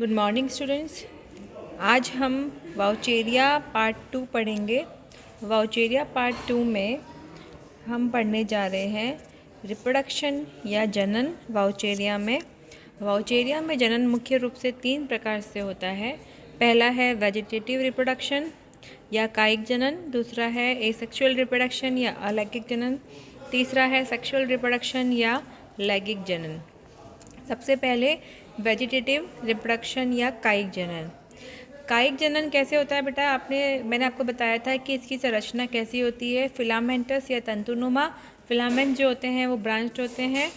Good morning students. आज हम Vaucheria part 2 पढ़ेंगे। वाउचेरिया पार्ट 2 में हम पढ़ने जा रहे हैं रिप्रोडक्शन या जनन वाउचेरिया में। वाउचेरिया में जनन मुख्य रूप से 3 प्रकार से होता है। पहला है वेजिटेटिव रिप्रोडक्शन या कायिक जनन, दूसरा है एसेक्सुअल रिप्रोडक्शन या अलैंगिक जनन, तीसरा है सेक्सुअल रिप्रोडक्शन या लैंगिक जनन। सबसे पहले वेजिटेटिव रिप्रोडक्शन या कायिक जनन। कायिक जनन कैसे होता है बेटा? मैंने आपको बताया था कि इसकी संरचना कैसी होती है। फिलामेंटस या तंतुनुमा फिलामेंट जो होते हैं वो ब्रांच्ड होते हैं।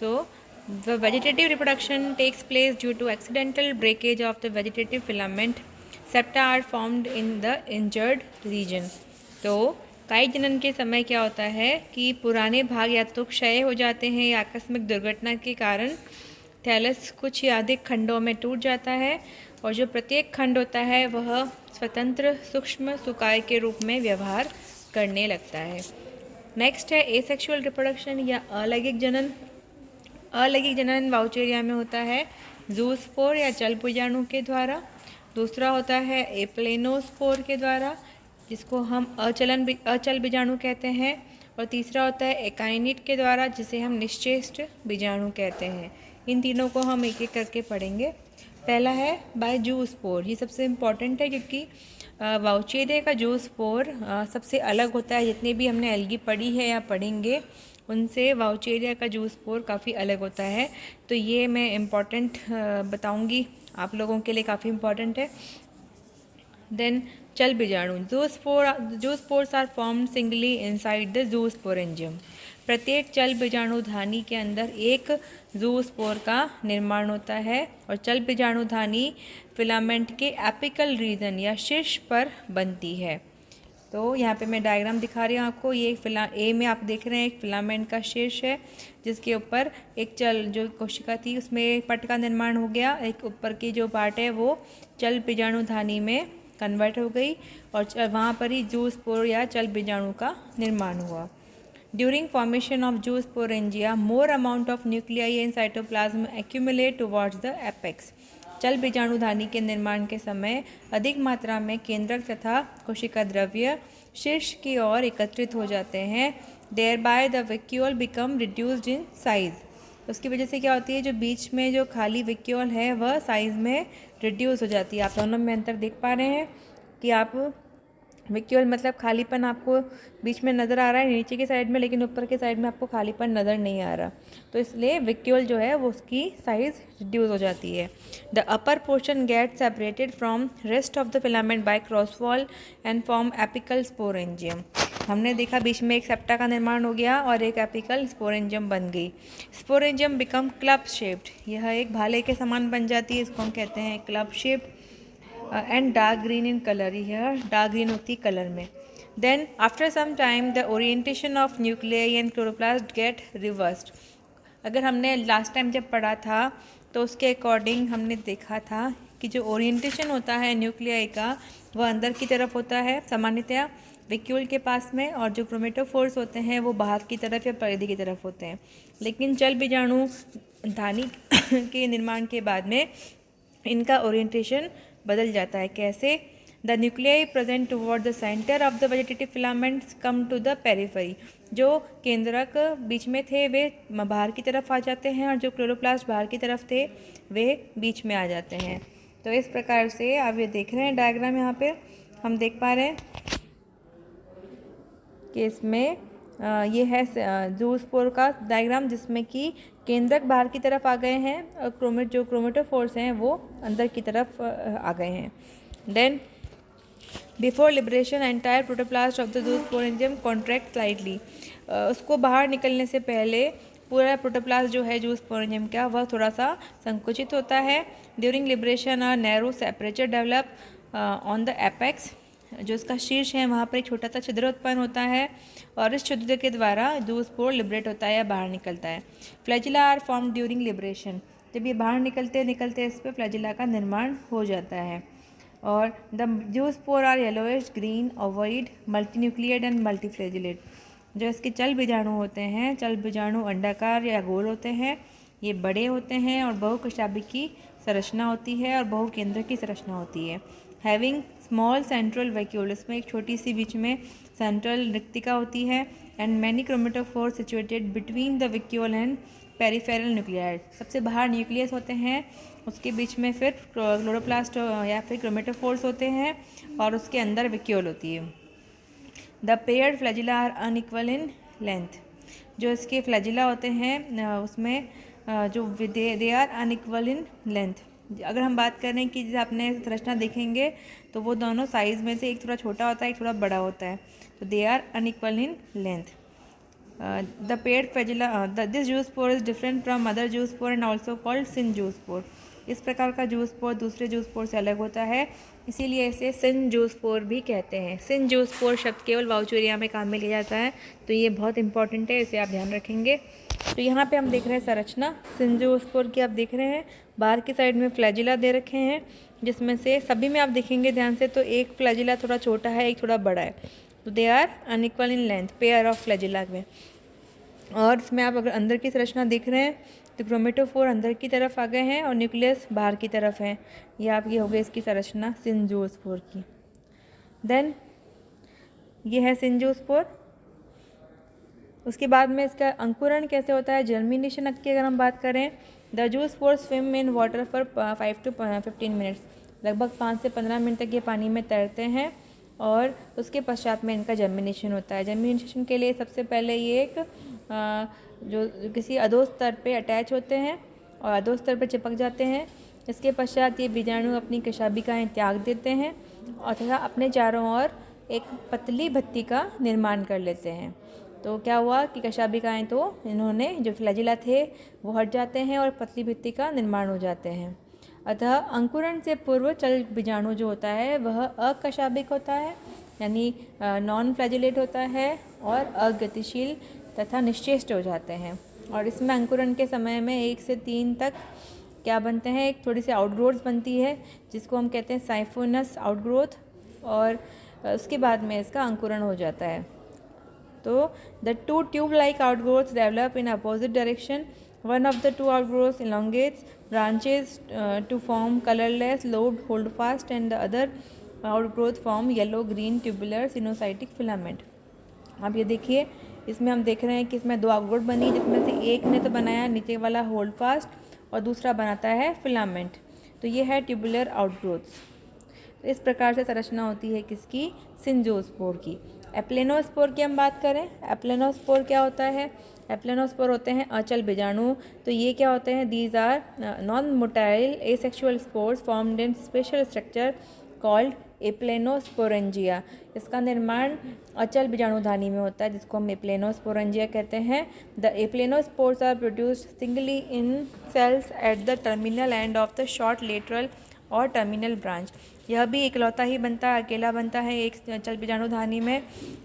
So the vegetative reproduction takes place due to accidental breakage of the vegetative filament. Septa are formed in the injured region. तो कायिक जनन के समय क्या होता है कि पुराने भाग या तो क्षय हो जाते हैं या आकस्मिक दुर्घटना के कारण थैलस कुछ या अधिक खंडों में टूट जाता है और जो प्रत्येक खंड होता है वह स्वतंत्र सूक्ष्म सुकाय के रूप में व्यवहार करने लगता है। नेक्स्ट है एसेक्सुअल रिप्रोडक्शन या अलैंगिक जनन। अलैंगिक जनन वाउचेरिया में होता है जूस्पोर या चल बीजाणु के द्वारा। दूसरा होता है एप्लेनोस्पोर के द्वारा, जिसको हम अचल बीजाणु कहते हैं। और तीसरा होता है एकाइनिट के द्वारा, जिसे हम निश्चेष्ट बीजाणु कहते हैं। इन तीनों को हम एक एक करके पढ़ेंगे। पहला है बाय जूस्पोर। ये सबसे इम्पॉर्टेंट है क्योंकि वाउचेरिया का जूस्पोर सबसे अलग होता है। जितने भी हमने एल्गी पढ़ी है या पढ़ेंगे उनसे वाउचेरिया का जूस्पोर काफ़ी अलग होता है। तो ये मैं इम्पॉर्टेंट बताऊंगी, आप लोगों के लिए काफ़ी इम्पॉर्टेंट है। देन चल बीजाणु। Zoospores are formed singly inside the zoosporangium. प्रत्येक चल बीजाणुधानी के अंदर एक जूस्पोर का निर्माण होता है और चल बीजाणुधानी फिलामेंट के एपिकल रीजन या शीर्ष पर बनती है। तो यहाँ पे मैं डायग्राम दिखा रही हूँ आपको। ये ए में आप देख रहे हैं एक फिलामेंट का शीर्ष है जिसके ऊपर एक चल जो कोशिका थी उसमें पट का निर्माण हो गया। एक ऊपर की जो पार्ट है वो चल बीजाणुधानी में कन्वर्ट हो गई और वहाँ पर ही जूस्पोर या चल बीजाणु का निर्माण हुआ। During formation of zoosporangia, more amount of nuclei in cytoplasm accumulate towards the apex. चल बीजाणुधानी के निर्माण के समय अधिक मात्रा में केंद्रक तथा कोशिका द्रव्य शीर्ष की ओर एकत्रित हो जाते हैं। Thereby the vacuole become reduced in size. उसकी वजह से क्या होती है, जो बीच में जो खाली वेक्यूल है वह साइज में रिड्यूस हो जाती है। आप दोनों में अंतर देख पा रहे हैं कि आप वेक्यूल मतलब खालीपन आपको बीच में नज़र आ रहा है नीचे की साइड में, लेकिन ऊपर की साइड में आपको खालीपन नज़र नहीं आ रहा। तो इसलिए वेक्यूल जो है वो उसकी साइज़ रिड्यूस हो जाती है। The upper portion get separated from rest of the filament by cross wall and form apical sporangium. हमने देखा बीच में एक सेप्टा का निर्माण हो गया और एक एपिकल स्पोरेंजियम बन गई। Sporangium become club shaped. यह एक भाले के समान बन जाती है, इसको हम कहते हैं club shaped. And dark green in colour. यह डार्क ग्रीन होती कलर में। Then after some time the orientation of nuclei and chloroplast get reversed. अगर हमने लास्ट टाइम जब पढ़ा था तो उसके अकॉर्डिंग हमने देखा था कि जो ओरिएंटेशन होता है न्यूक्लियाई का वह अंदर की तरफ होता है सामान्यतया वेक्यूल के पास में, और जो क्रोमेटोफोर्स होते हैं वो बाहर की तरफ या परिधि की तरफ होते हैं। लेकिन चल बीजाणु धानी के निर्माण के बाद में इनका ओरिएंटेशन बदल जाता है। कैसे? The nuclei present toward the centre of the vegetative filaments come to the periphery. जो केंद्रक बीच में थे वे बाहर की तरफ आ जाते हैं और जो क्लोरोप्लास्ट बाहर की तरफ थे वे बीच में आ जाते हैं। तो इस प्रकार से आप ये देख रहे हैं डायग्राम, यहाँ पे हम देख पा रहे हैं कि इसमें ये है जूस्पोर का डायग्राम जिसमें कि केंद्रक बाहर की तरफ आ गए हैं और जो क्रोमेटोफोर्स हैं वो अंदर की तरफ आ गए हैं। Then before liberation entire protoplast of the zoosporangium contract slightly. उसको बाहर निकलने से पहले पूरा प्रोटोप्लास्ट जो है जूस्पोरेंजियम का वह थोड़ा सा संकुचित होता है। During liberation a narrow aperture develop on the apex. जो इसका शीर्ष है वहाँ पर एक छोटा सा छिद्र उत्पन्न होता है और इस छिद्र के द्वारा जूस्पोर लिबरेट होता है या बाहर निकलता है। Flagella are form during liberation. जब ये बाहर निकलते इस पर फ्लैजिला का निर्माण हो जाता है। और the zoospore are yellowish green ovoid multinucleate and multiflagellate. जो इसके चल बीजाणु होते हैं, चल बीजाणु अंडाकार या गोल होते हैं, ये बड़े होते हैं और बहुकोशिकाभिकी संरचना होती है और बहुकेंद्र की संरचना होती है। हैविंग स्मॉल सेंट्रल वैक्यूल, इसमें एक छोटी सी बीच में सेंट्रल रिक्तिका होती है। And many chromatophore situated between the vacuole and peripheral nuclide, सबसे बाहर न्यूक्लियस होते हैं, उसके बीच में फिर क्लोरोप्लास्ट या फिर क्रोमेटोफोर्स होते हैं और उसके अंदर वैक्यूल होती है। The paired flagella are unequal in length, जो इसके फ्लैजिला होते हैं उसमें जो they are unequal in length. अगर हम बात करें कि जैसे आपने संरचना देखेंगे तो वो दोनों साइज़ में से एक थोड़ा छोटा होता है, एक थोड़ा बड़ा होता है, तो they are unequal in length. The paired flagella this zoospore is different from other zoospore and also called synzoospore, इस प्रकार का जूस्पोर दूसरे जूस्पोर से अलग होता है, इसीलिए इसे सिनजूस्पोर भी कहते हैं। सिनजूस्पोर शब्द केवल वाउचेरिया में काम में लिया जाता है, तो ये बहुत इंपॉर्टेंट है, इसे आप ध्यान रखेंगे। तो यहाँ पे हम देख रहे हैं संरचना सिनजूस्पोर की, आप देख रहे हैं बाहर की साइड में फ्लैजिला दे रखे हैं, जिसमें से सभी में आप देखेंगे ध्यान से तो एक फ्लैजिला थोड़ा छोटा है, एक थोड़ा बड़ा है, तो they are unequal in length, pair of flagella में। और इसमें आप अगर अंदर की संरचना देख रहे हैं तो क्रोमेटोफोर अंदर की तरफ आ गए हैं और न्यूक्लियस बाहर की तरफ है। ये आपकी हो गई इसकी संरचना सिनजूस्पोर की। देन ये है सिनजूस्पोर। उसके बाद में इसका अंकुरण कैसे होता है, जर्मिनेशन की अगर हम बात करें, the zoospore swim in water for 5 to 15 minutes, लगभग 5 से 15 मिनट तक ये पानी में तैरते हैं और उसके पश्चात में इनका जर्मिनेशन होता है। जर्मिनेशन के लिए सबसे पहले ये एक जो किसी अधो स्तर पे अटैच होते हैं और अधो स्तर पे चिपक जाते हैं। इसके पश्चात ये बीजाणु अपनी कशाभिकाएँ त्याग देते हैं और तथा अपने चारों ओर एक पतली भत्ती का निर्माण कर लेते हैं। तो क्या हुआ कि कशाभिकाएँ तो इन्होंने जो फ्लैजिला थे वो हट जाते हैं और पतली भित्ति का निर्माण हो जाते हैं। अतः अंकुरण से पूर्व चल बीजाणु जो होता है वह अकशाभिक होता है, यानी नॉन फ्लैजिलेट होता है और अगतिशील तथा निश्चेष्ट हो जाते हैं। और इसमें अंकुरण के समय में 1 से 3 तक क्या बनते हैं, एक थोड़ी सी आउटग्रोथ बनती है जिसको हम कहते हैं साइफोनस आउटग्रोथ, और उसके बाद में इसका अंकुरण हो जाता है। तो the 2 tube like outgrowths develop in opposite direction, one of the 2 outgrowths elongates branches to form colorless lobed holdfast and the other outgrowth form yellow green tubular sinusitic filament। अब ये देखिए इसमें हम देख रहे हैं कि इसमें 2 आउटग्रोथ बनी, जिसमें से एक ने तो बनाया नीचे वाला होल्डफास्ट और दूसरा बनाता है फिलामेंट, तो ये है ट्यूबुलर आउटग्रोथ्स। तो इस प्रकार से संरचना होती है किसकी, सिनजोस्पोर की। एप्लेनोस्पोर की हम बात करें, एप्लेनोस्पोर क्या होता है, एप्लेनोस्पोर होते हैं अचल बीजाणु। तो ये क्या होते हैं, these are non motile asexual spores formed in special structure called aplanosporangia. इसका निर्माण अचल बीजाणुधानी में होता है जिसको हम एप्लेनोस्पोरेंजिया कहते हैं। The aplanospores are produced singly in cells at the terminal end of the short lateral or terminal branch. यह भी इकलौता ही बनता है, अकेला बनता है एक चल बीजाणुधानी में,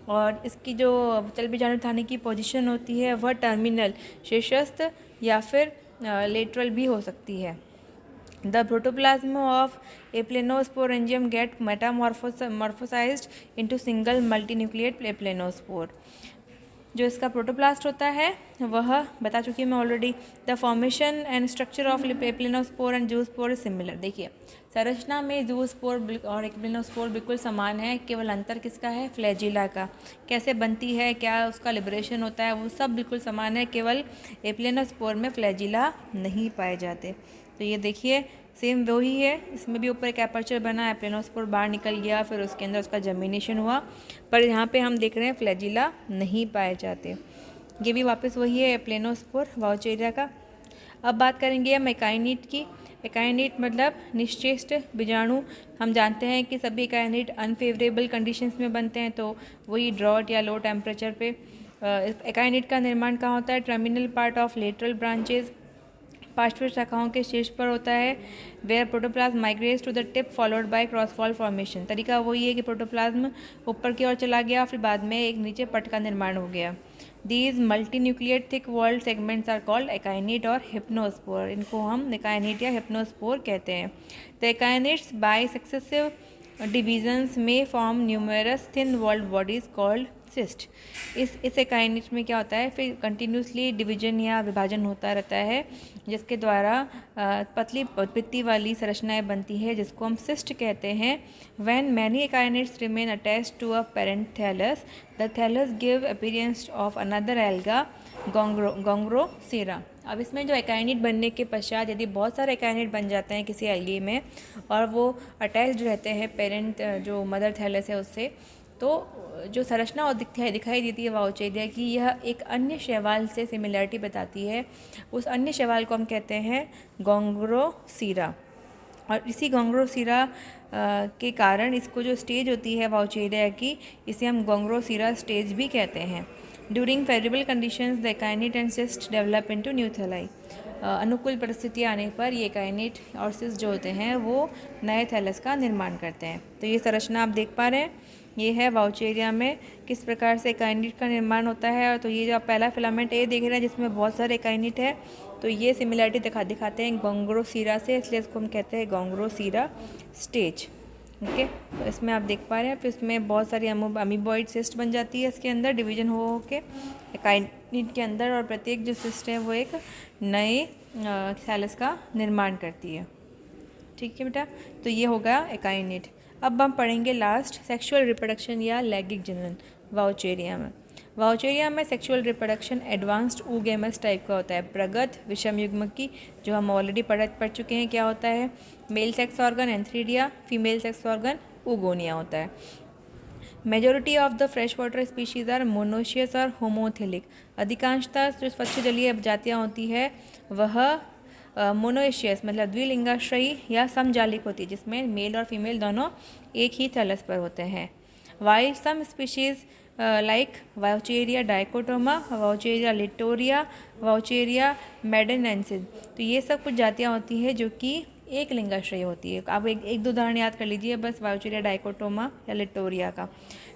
और इसकी जो चल बीजाणुधानी की पोजीशन होती है वह टर्मिनल शीर्षस्थ या फिर लेटरल भी हो सकती है। The protoplasm of aplanosporangium get metamorphosized into single multinucleate aplanospore. जो इसका प्रोटोप्लास्ट होता है वह बता चुकी हूँ मैं already. The formation and structure of aplanospore and zoospore is similar. देखिए संरचना में जूस्पोर और एप्लेनोस्पोर बिल्कुल समान है, केवल अंतर किसका है, फ्लैजिला का। कैसे बनती है, क्या उसका लिबरेशन होता है, वो सब बिल्कुल समान है, केवल एप्लेनोस्पोर में फ्लैजिला नहीं पाए जाते। तो ये देखिए सेम वही है, इसमें भी ऊपर एक एपर्चर बना, एप्लेनोस्पोर बाहर निकल गया, फिर उसके अंदर उसका जर्मिनेशन हुआ, पर यहाँ पे हम देख रहे हैं फ्लैजिला नहीं पाए जाते। ये भी वापस वही है एप्लेनोस्पोर वाउचेरिया का। अब बात करेंगे हम एकाइनीट की। एकाइनीट मतलब निश्चेष्ट बीजाणु। हम जानते हैं कि सभी एकाइनीट अनफेवरेबल कंडीशंस में बनते हैं, तो वही ड्रॉट या लो टेम्परेचर पे। एकाइनीट का निर्माण कहाँ होता है, terminal part of lateral branches, पार्श्व शाखाओं के शीर्ष पर होता है। Where protoplasm migrates to the tip followed by cross wall formation. तरीका वही है कि प्रोटोप्लाज्म ऊपर की ओर चला गया, फिर बाद में एक नीचे पट का निर्माण हो गया। These multinucleate thick walled segments are called akinete और हिप्नोस्पोर। इनको हम एकाइनीट या हिप्नोस्पोर कहते हैं। The akinetes by successive divisions में form numerous thin walled bodies called cyst. इस एकाइनेट में क्या होता है, फिर कंटिन्यूसली डिवीजन या विभाजन होता रहता है, जिसके द्वारा पतली पित्ती वाली संरचनाएं बनती है, जिसको हम सिस्ट कहते हैं। When many akinetes remain attached to a parent thallus, the thallus give appearance of another alga Gongrosira. अब इसमें जो एकाइनेट बनने के पश्चात यदि बहुत सारे एकाइनेट बन जाते हैं किसी एल्गी में और वो अटैच्ड रहते हैं पेरेंट जो मदर थैलस है उससे, तो जो संरचना दिखाई देती है वाउचेरिया की, यह एक अन्य शैवाल से सिमिलरिटी बताती है। उस अन्य शैवाल को हम कहते हैं गोंग्रोसीरा। और इसी गोंग्रोसीरा के कारण इसको जो स्टेज होती है वाउचेरिया की, इसे हम गोंग्रोसीरा स्टेज भी कहते हैं। During favourable conditions the akinete and cyst develop into new thalli. अनुकूल परिस्थितियाँ आने पर ये एकाइनेट और सिस्ट जो होते हैं वो नए थैलस का निर्माण करते हैं। तो ये संरचना आप देख पा रहे हैं, ये है वाउचेरिया में किस प्रकार से एकाइनेट का निर्माण होता है। और तो ये जो आप पहला फिलामेंट ए देख रहे हैं जिसमें बहुत सारे एकाइनेट है, तो ये सिमिलरिटी दिखाते हैं गोंग्रोसीरा से, इसलिए इसको हम कहते हैं गोंग्रोसीरा स्टेज। ओके, तो इसमें आप देख पा रहे हैं, फिर इसमें बहुत सारी अमीबॉइड सिस्ट बन जाती है इसके अंदर डिवीजन हो के एकाइनेट के अंदर, और प्रत्येक जो सिस्ट है वो एक नए थैलस का निर्माण करती है। ठीक है बेटा, तो ये होगा एकाइनेट। अब हम पढ़ेंगे लास्ट सेक्सुअल रिप्रोडक्शन या लैंगिक जनन वाउचेरिया में। वाउचेरिया में sexual reproduction advanced oogamous type का होता है। प्रगत विषम युग्म की, जो हम ऑलरेडी पढ़ चुके हैं क्या होता है, male sex organ antheridia, female sex organ oogonia होता है। Majority of the fresh water species are monoecious और होमोथिलिक। अधिकांशतः जो स्वच्छ जलीय जातियाँ होती है वह मोनोशियस मतलब द्विलिंगाश्रयी या समजालिक होती है, जिसमें मेल और फीमेल दोनों एक ही थैलस पर होते हैं। While some species like Vaucheria dichotoma, Vaucheria litorea, Vaucheria medenensis, तो ये सब कुछ जातियाँ होती है जो कि एक लिंगाश्रय होती है। आप एक दो उदाहरण याद कर लीजिए बस वाउचेरिया डाइकोटोमा या लिटोरिया का।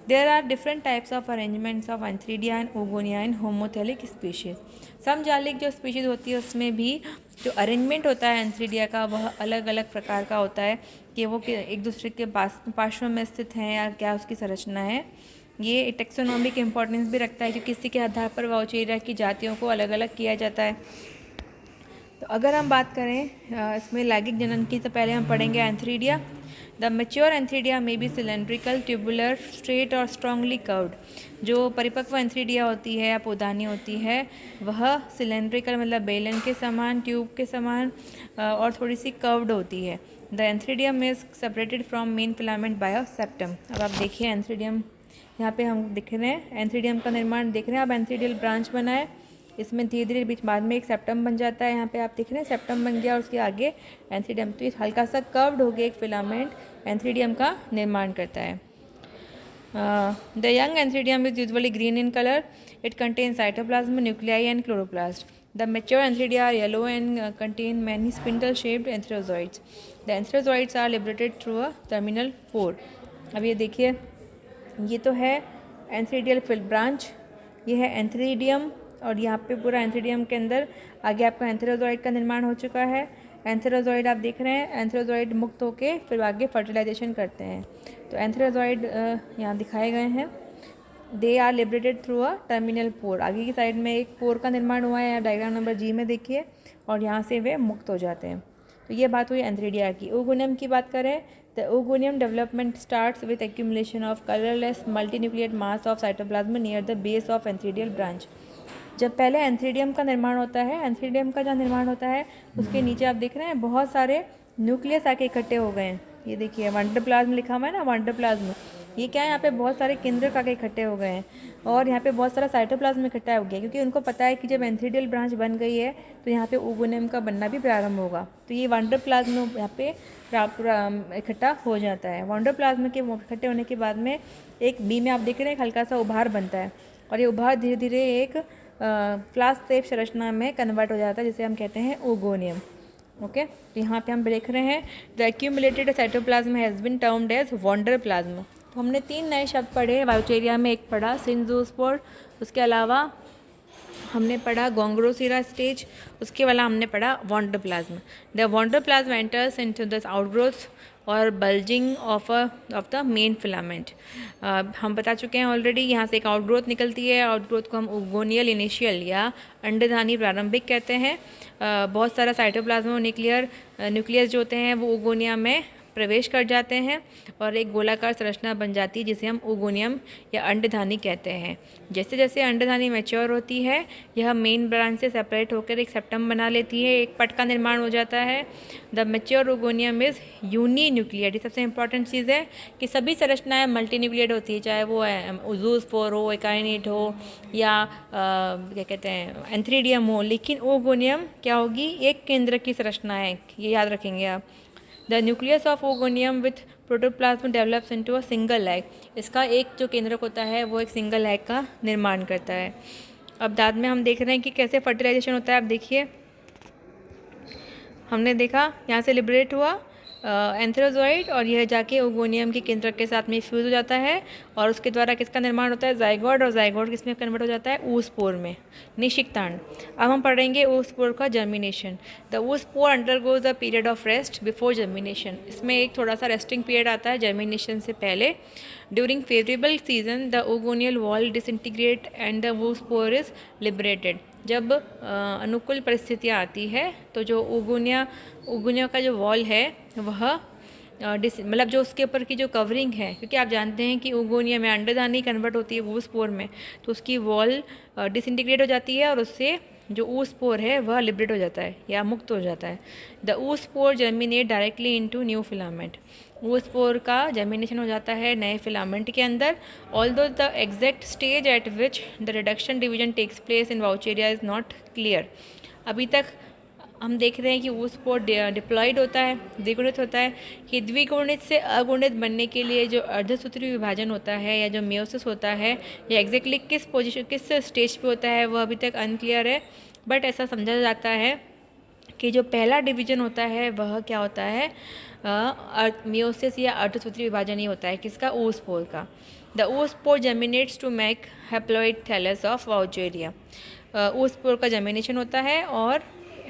There are different types of arrangements of antheridia and oogonia in homothallic species. समजालिक जो स्पीशीज होती है उसमें भी जो अरेंजमेंट होता है एंथ्रीडिया का वह अलग अलग प्रकार का होता है कि वो एक दूसरे के पार्श्व में स्थित हैं या क्या उसकी संरचना है। ये टेक्सोनॉमिक इम्पोर्टेंस भी रखता है क्योंकि इसी के आधार पर वाउचेरिया की जातियों को अलग अलग किया जाता है। तो अगर हम बात करें इसमें लैंगिक जनन की, तो पहले हम पढ़ेंगे एंथ्रीडिया। द मेच्योर एंथ्रीडिया में बी सिलेंड्रिकल, ट्यूबुलर, स्ट्रेट और स्ट्रांगली कर्व्ड। जो परिपक्व एंथ्रीडिया होती है या पौधानी होती है वह सिलेंड्रिकल मतलब बेलन के समान, ट्यूब के समान और थोड़ी सी कर्व्ड होती है। The antheridium is separated from main filament by a septum. अब आप देखिए एंथ्रीडियम यहाँ पे हम दिख रहे हैं, एंथ्रीडियम का निर्माण देख रहे हैं। अब एंथ्रीडियल ब्रांच बना है, इसमें धीरे धीरे बीच बाद में एक सेप्टम बन जाता है। यहाँ पे आप दिख रहे हैं सेप्टम बन गया और उसके आगे एंथ्रीडियम, तो ये हल्का सा कर्व्ड हो गया एक फिलामेंट एंथ्रीडियम का निर्माण करता है। The young antheridium is usually green in colour, it contain cytoplasm, nuclei and chloroplast. The mature antheridia are yellow and contain many spindle shaped antherozoids. The antherozoids are liberated through a terminal pore. अब ये देखिए, ये तो है antheridial fill branch, ये है antheridium और यहाँ पे पूरा एंथ्रीडियम के अंदर आगे आपका एंथ्रोजॉइड का निर्माण हो चुका है। एंथ्रोजॉइड आप देख रहे हैं, एंथ्रोजॉइड मुक्त होके फिर आगे फर्टिलाइजेशन करते हैं। तो एंथ्रोजॉइड यहाँ दिखाए गए हैं, they are liberated through a terminal pore. आगे की साइड में एक पोर का निर्माण हुआ है, यहाँ डायग्राम नंबर जी में देखिए, और यहाँ से वे मुक्त हो जाते हैं। तो ये बात हुई एंथ्रीडिया की। oogonia की बात करें, the oogonia development starts with accumulation of colourless multinucleate mass of cytoplasm near the base of antheridial branch. जब पहले एंथ्रीडियम का निर्माण होता है, एंथ्रीडियम का जहाँ निर्माण होता है उसके नीचे आप देख रहे हैं बहुत सारे न्यूक्लियस आके इकट्ठे हो गए हैं। ये देखिए वंडरप्लाज्म लिखा हुआ है ना, वंडरप्लाज्म, ये क्या है, यहाँ पे बहुत सारे केंद्रक आके इकट्ठे हो गए हैं और यहाँ पे बहुत सारा साइटोप्लाज्म इकट्ठा हो गया, क्योंकि उनको पता है कि जब एंथ्रीडियल ब्रांच बन गई है तो यहाँ पे oogonia का बनना भी प्रारंभ होगा। तो ये वंडरप्लाज्म यहाँ पे इकट्ठा हो जाता है। वंडरप्लाज्म के इकट्ठे होने के बाद में एक बी में आप देख रहे हैं एक हल्का सा उभार बनता है और ये उभार धीरे धीरे एक फ्लास्क शेप संरचना में कन्वर्ट हो जाता है जिसे हम कहते हैं oogonia। ओके, तो यहाँ पे हम देख रहे हैं the accumulated cytoplasm has been termed as wanderplasm. तो हमने 3 नए शब्द पढ़े वाउचेरिया में, एक पढ़ा सिंजोस्पोर, उसके अलावा हमने पढ़ा गोंग्रोसीरा स्टेज, उसके वाला हमने पढ़ा wanderplasm. The wanderplasm enters into the outgrowth or bulging of the main filament. हम बता चुके हैं ऑलरेडी, यहाँ से एक आउटग्रोथ निकलती है। आउटग्रोथ को हम ओगोनियल इनिशियल या अंडधानी प्रारंभिक कहते हैं। बहुत सारा साइटोप्लाज्म न्यूक्लियस जो होते हैं वो ओगोनिया में प्रवेश कर जाते हैं और एक गोलाकार संरचना बन जाती है जिसे हम ओगोनियम या अंडधानी कहते हैं। जैसे जैसे अंडधानी मैच्योर होती है यह मेन ब्रांच से सेपरेट होकर एक सेप्टम बना लेती है, एक पट का निर्माण हो जाता है। The mature oogonium is uninucleate. सबसे इंपॉर्टेंट चीज़ है कि सभी संरचनाएं मल्टी न्यूक्लियड होती है, चाहे वो ज़ूस्पोर हो, एकाइनेट हो या क्या कहते हैं एंथ्रीडियम हो, लेकिन ओगोनियम क्या होगी, एक केंद्र की संरचना है, ये याद रखेंगे आप। The nucleus of oogonium with protoplasm develops into a single egg. इसका एक जो केंद्रक होता है वो एक सिंगल एग का निर्माण करता है। अब बाद में हम देख रहे हैं कि कैसे फर्टिलाइजेशन होता है। आप देखिए, हमने देखा यहाँ से लिबरेट हुआ एंथ्रोजॉइड और यह जाके ओगोनियम के केंद्रक के साथ में फ्यूज हो जाता है और उसके द्वारा किसका निर्माण होता है, जाइगोट। और जाइगोट किसमें कन्वर्ट हो जाता है, oospore में, निषिक्तांड। अब हम पढ़ेंगे oospore का germination. The oospore undergoes a period of rest before germination. इसमें एक थोड़ा सा रेस्टिंग पीरियड आता है जर्मिनेशन से पहले। During favourable season the oogonial wall disintegrate and the oospore is liberated. जब अनुकूल परिस्थितियाँ आती है तो जो ओगोनिया का जो वॉल है वह मतलब जो उसके ऊपर की जो कवरिंग है, क्योंकि आप जानते हैं कि ओगोनिया में अंडधानी कन्वर्ट होती है oospore में, तो उसकी वॉल डिसइंटीग्रेट हो जाती है और उससे जो oospore है वह लिबरेट हो जाता है या मुक्त हो जाता है। The oospore germinate directly into new filament. oospore का जर्मिनेशन हो जाता है नए फिलामेंट के अंदर। Although the exact stage at which the reduction division takes place in Vaucheria is not clear. अभी तक हम देख रहे हैं कि oospore डिप्लॉयड होता है, द्विगुणित होता है, कि द्विगुणित से अगुणित बनने के लिए जो अर्धसूत्री विभाजन होता है या जो मेयोसिस होता है या एग्जैक्टली किस स्टेज पे होता है वह अभी तक अनक्लियर है। बट ऐसा समझा जाता है कि जो पहला डिवीजन होता है वह क्या होता है, मेयोसिस या अर्धसूत्री विभाजन ही होता है, किसका, oospore का। The oospore germinates to make haploid thallus of Vaucheria. oospore का जर्मिनेशन होता है और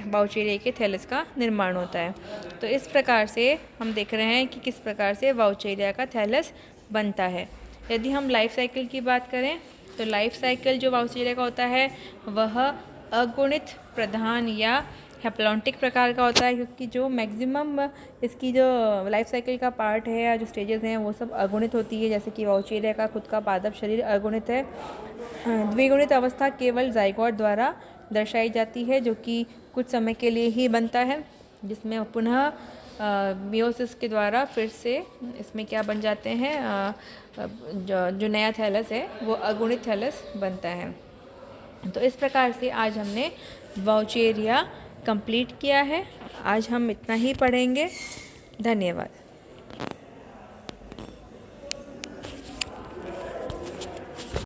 वाउचेरिया के थैलस का निर्माण होता है। तो इस प्रकार से हम देख रहे हैं कि किस प्रकार से वाउचेरिया का थैलस बनता है। यदि हम लाइफ साइकिल की बात करें तो लाइफ साइकिल जो वाउचेरिया का होता है वह अगुणित प्रधान या हैप्लॉन्टिक प्रकार का होता है, क्योंकि जो मैक्सिमम इसकी जो लाइफ साइकिल का पार्ट है या जो स्टेजेस हैं वो सब अगुणित होती है। जैसे कि वाउचेरिया का खुद का पादप शरीर अगुणित है। द्विगुणित अवस्था केवल जाइगोट द्वारा दर्शाई जाती है, जो कि कुछ समय के लिए ही बनता है, जिसमें पुनः मियोसिस के द्वारा फिर से इसमें क्या बन जाते हैं, जो नया थैलस है वो अगुणित थैलस बनता है। तो इस प्रकार से आज हमने वाउचेरिया कंप्लीट किया है। आज हम इतना ही पढ़ेंगे। धन्यवाद।